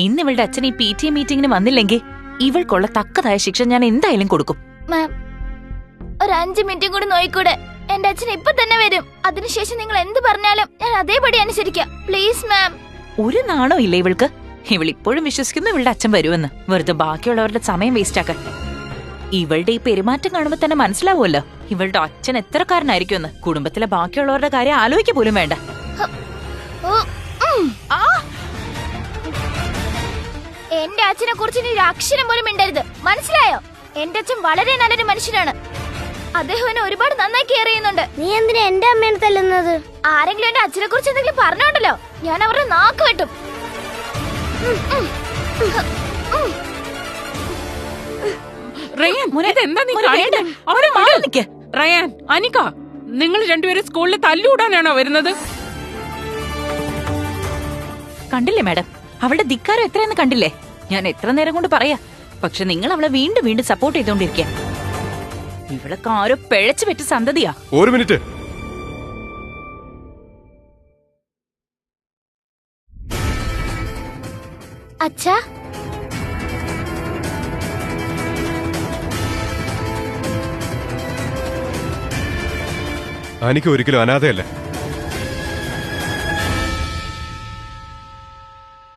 ഇന്ന് ഇവളുടെ അച്ഛൻ ഈ PTA മീറ്റിംഗിന് വന്നില്ലെങ്കിൽ ഇവൾക്കുള്ള തക്കതായ ശിക്ഷ ഞാൻ എന്തായാലും കൊടുക്കും. മാം, ഒരു 5 മിനിറ്റും കൂടി നോയിക്കൂടെ? എന്റെ അച്ഛൻ ഇപ്പൊ തന്നെ വരും. അതിനുശേഷം നിങ്ങൾ എന്ത് പറഞ്ഞാലും ഞാൻ അതേപടി അനുസരിക്കാം. പ്ലീസ് മാം. ഒരു നാണോ ഇല്ല ഇവൾക്ക്? ഇവൾ ഇപ്പോഴും വിശ്വസിക്കുന്നു ഇവളുടെ അച്ഛൻ വരുമെന്ന്. വെറുതെ ബാക്കിയുള്ളവരുടെ സമയം വേസ്റ്റ് ആക്കാൻ. ഇവളുടെ ഈ പെരുമാറ്റം കാണുമ്പോ തന്നെ മനസ്സിലാവുമല്ലോ ഇവളുടെ അച്ഛൻ എത്രക്കാരനായിരിക്കുമെന്ന്. കുടുംബത്തിലെ ബാക്കിയുള്ളവരുടെ കാര്യം ആലോചിക്ക പോലും വേണ്ട. എന്റെ അച്ഛനെ കുറിച്ച് ഇനി ഒരു അക്ഷരം പോലും മിണ്ടരുത്, മനസ്സിലായോ? എന്റെ അച്ഛൻ വളരെ നല്ലൊരു മനുഷ്യനാണ്. അദ്ദേഹം എന്നെ ഒരുപാട് നന്നായി കെയർ ചെയ്യുന്നുണ്ട്. നീ എന്തിനാ എന്റെ അമ്മേനെ തല്ലുന്നത്? ആരെങ്കിലും എന്റെ അച്ഛനെ കുറിച്ച് എന്തെങ്കിലും പറഞ്ഞോണ്ടല്ലോ ഞാൻ അവരുടെ നാക്ക് വെട്ടും. റയാൻ, ഇതെന്താ നീ കാണിക്കുന്നെ? അവരെ മാറി നിൽക്ക്. റയാൻ, അനിക, നിങ്ങൾ രണ്ടുപേരും സ്കൂളിൽ തല്ലൂടാനാണോ വരുന്നത്? കണ്ടില്ലേ മാഡം, അവളുടെ ധിക്കാരം എത്രയെന്ന് കണ്ടില്ലേ? ഞാൻ എത്ര നേരം കൊണ്ട് പറയാ, പക്ഷെ നിങ്ങൾ അവളെ വീണ്ടും വീണ്ടും സപ്പോർട്ട് ചെയ്തോണ്ടിരിക്കുക. ഇവളൊക്കെ ആരോ പിഴച്ചു പറ്റ സന്തതിയാ. ഒരു മിനിറ്റ്. അച്ഛാ, അനിക്ക് ഒരിക്കലും അനാഥയല്ല.